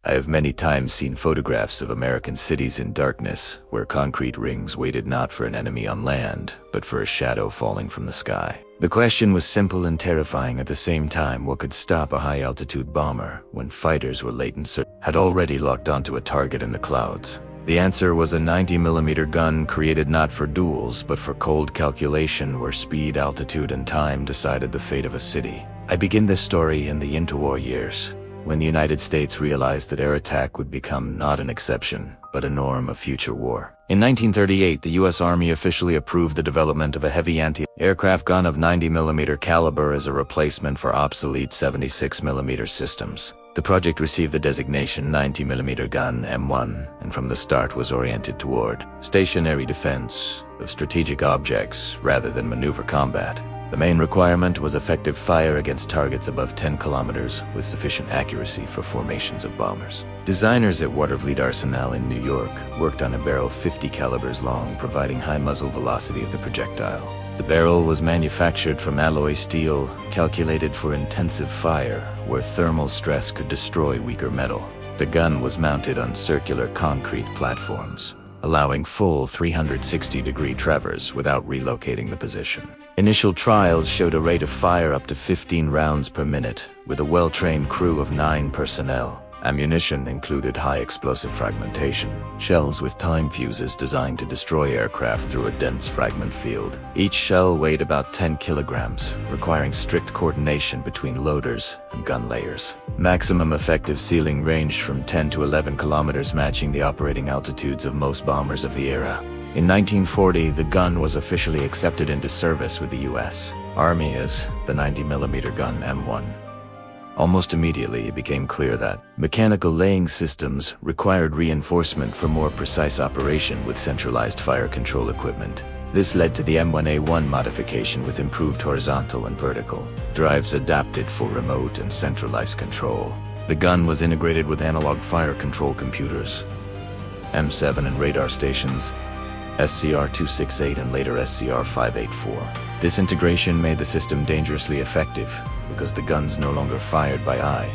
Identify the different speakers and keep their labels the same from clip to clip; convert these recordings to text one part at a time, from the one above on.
Speaker 1: I have many times seen photographs of American cities in darkness, where concrete rings waited not for an enemy on land, but for a shadow falling from the sky. The question was simple and terrifying at the same time: what could stop a high-altitude bomber when fighters were had already locked onto a target in the clouds? The answer was a 90mm gun created not for duels, but for cold calculation, where speed, altitude, and time decided the fate of a city. I begin this story in the interwar years, when the United States realized that air attack would become not an exception, but a norm of future war. In 1938, the U.S. Army officially approved the development of a heavy anti-aircraft gun of 90mm caliber as a replacement for obsolete 76mm systems. The project received the designation 90mm gun M1, and from the start was oriented toward stationary defense of strategic objects rather than maneuver combat. The main requirement was effective fire against targets above 10 kilometers with sufficient accuracy for formations of bombers. Designers at WWII Arsenal in New York worked on a barrel 50 calibers long, providing high muzzle velocity of the projectile. The barrel was manufactured from alloy steel, calculated for intensive fire, where thermal stress could destroy weaker metal. The gun was mounted on circular concrete platforms, allowing full 360-degree traverse without relocating the position. Initial trials showed a rate of fire up to 15 rounds per minute, with a well-trained crew of 9 personnel. Ammunition included high explosive fragmentation, shells with time fuses designed to destroy aircraft through a dense fragment field. Each shell weighed about 10 kilograms, requiring strict coordination between loaders and gun layers. Maximum effective ceiling ranged from 10 to 11 kilometers, matching the operating altitudes of most bombers of the era. In 1940, the gun was officially accepted into service with the U.S. Army as the 90mm gun M1. Almost immediately, it became clear that mechanical laying systems required reinforcement for more precise operation with centralized fire control equipment. This led to the M1A1 modification with improved horizontal and vertical drives adapted for remote and centralized control. The gun was integrated with analog fire control computers, M7 and radar stations, SCR-268 and later SCR-584. This integration made the system dangerously effective because the guns no longer fired by eye,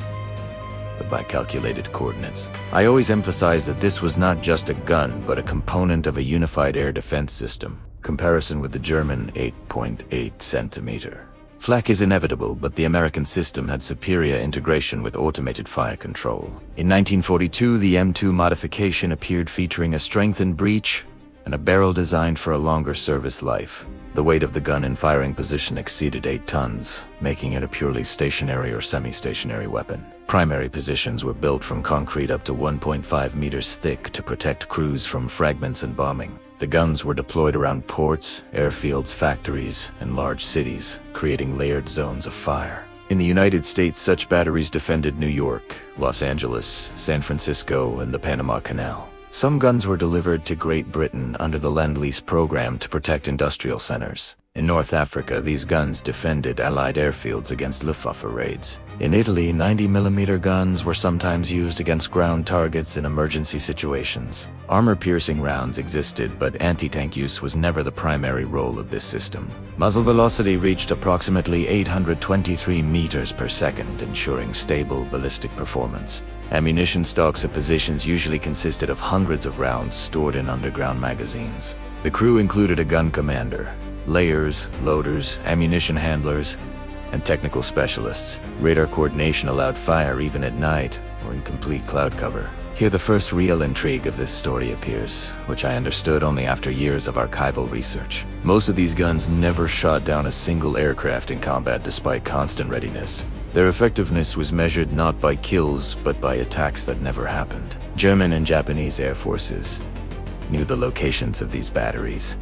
Speaker 1: but by calculated coordinates. I always emphasize that this was not just a gun, but a component of a unified air defense system. Comparison with the German 8.8 centimeter Flak is inevitable, but the American system had superior integration with automated fire control. In 1942, the M2 modification appeared, featuring a strengthened breech and a barrel designed for a longer service life. The weight of the gun in firing position exceeded 8 tons, making it a purely stationary or semi-stationary weapon. Primary positions were built from concrete up to 1.5 meters thick to protect crews from fragments and bombing. The guns were deployed around ports, airfields, factories, and large cities, creating layered zones of fire. In the United States, such batteries defended New York, Los Angeles, San Francisco, and the Panama Canal. Some guns were delivered to Great Britain under the Lend-Lease program to protect industrial centers. In North Africa, these guns defended Allied airfields against Luftwaffe raids. In Italy, 90mm guns were sometimes used against ground targets in emergency situations. Armor-piercing rounds existed, but anti-tank use was never the primary role of this system. Muzzle velocity reached approximately 823 meters per second, ensuring stable ballistic performance. Ammunition stocks at positions usually consisted of hundreds of rounds stored in underground magazines. The crew included a gun commander, layers, loaders, ammunition handlers, and technical specialists. Radar coordination allowed fire even at night or in complete cloud cover. Here the first real intrigue of this story appears, which I understood only after years of archival research. Most of these guns never shot down a single aircraft in combat despite constant readiness. Their effectiveness was measured not by kills, but by attacks that never happened. German and Japanese air forces knew the locations of these batteries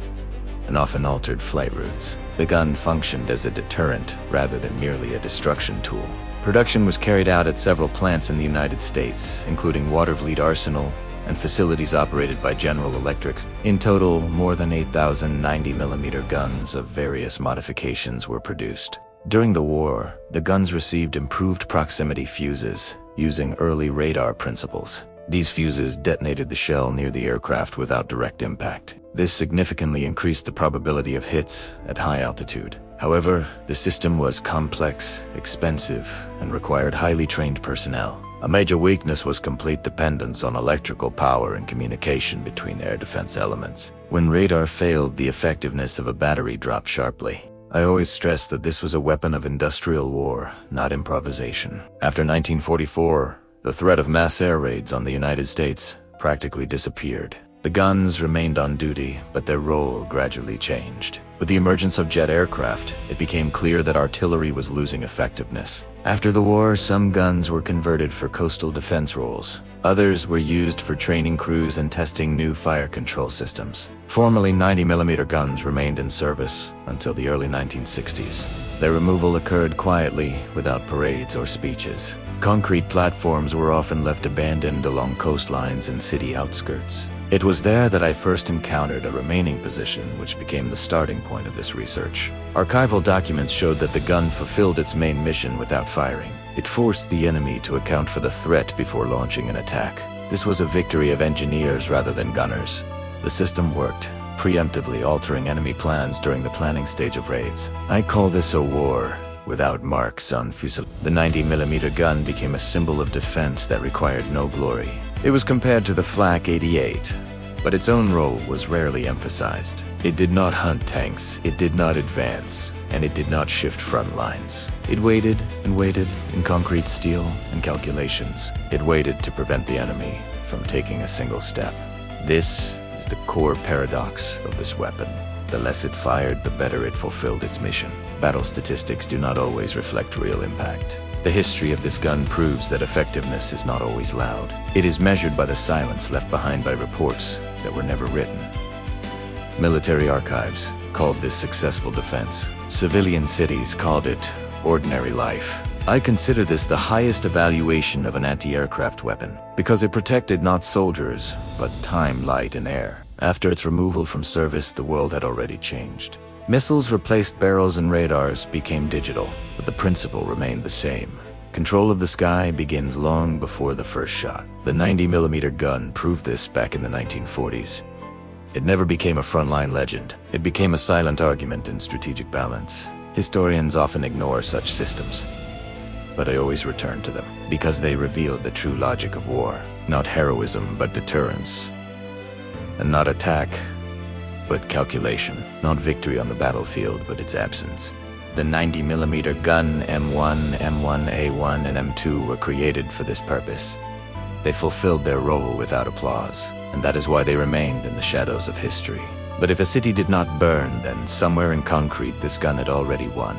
Speaker 1: and often altered flight routes. The gun functioned as a deterrent rather than merely a destruction tool. Production was carried out at several plants in the United States, including WWII Arsenal and facilities operated by General Electric. In total, more than 8,000 90mm guns of various modifications were produced. During the war, the guns received improved proximity fuses using early radar principles. These fuses detonated the shell near the aircraft without direct impact. This significantly increased the probability of hits at high altitude. However, the system was complex, expensive, and required highly trained personnel. A major weakness was complete dependence on electrical power and communication between air defense elements. When radar failed, the effectiveness of a battery dropped sharply. I always stressed that this was a weapon of industrial war, not improvisation. After 1944, the threat of mass air raids on the United States practically disappeared. The guns remained on duty, but their role gradually changed. With the emergence of jet aircraft, it became clear that artillery was losing effectiveness. After the war, some guns were converted for coastal defense roles. Others were used for training crews and testing new fire control systems. Formerly 90mm guns remained in service until the early 1960s. Their removal occurred quietly, without parades or speeches. Concrete platforms were often left abandoned along coastlines and city outskirts. It was there that I first encountered a remaining position, which became the starting point of this research. Archival documents showed that the gun fulfilled its main mission without firing. It forced the enemy to account for the threat before launching an attack. This was a victory of engineers rather than gunners. The system worked, preemptively altering enemy plans during the planning stage of raids. I call this a war without marks on fuselage. The 90mm gun became a symbol of defense that required no glory. It was compared to the Flak 88, but its own role was rarely emphasized. It did not hunt tanks, it did not advance, and it did not shift front lines. It waited and waited in concrete steel and calculations. It waited to prevent the enemy from taking a single step. This is the core paradox of this weapon. The less it fired, the better it fulfilled its mission. Battle statistics do not always reflect real impact. The history of this gun proves that effectiveness is not always loud. It is measured by the silence left behind by reports that were never written. Military archives called this successful defense. Civilian cities called it ordinary life. I consider this the highest evaluation of an anti-aircraft weapon, because it protected not soldiers, but time, light, and air. After its removal from service, the world had already changed. Missiles replaced barrels and radars became digital, but the principle remained the same. Control of the sky begins long before the first shot. The 90mm gun proved this back in the 1940s. It never became a frontline legend. It became a silent argument in strategic balance. Historians often ignore such systems, but I always return to them, because they revealed the true logic of war. Not heroism, but deterrence. And not attack, but calculation. Not victory on the battlefield, but its absence. The 90mm gun M1, M1A1, and M2 were created for this purpose. They fulfilled their role without applause, and that is why they remained in the shadows of history. But if a city did not burn, then somewhere in concrete this gun had already won.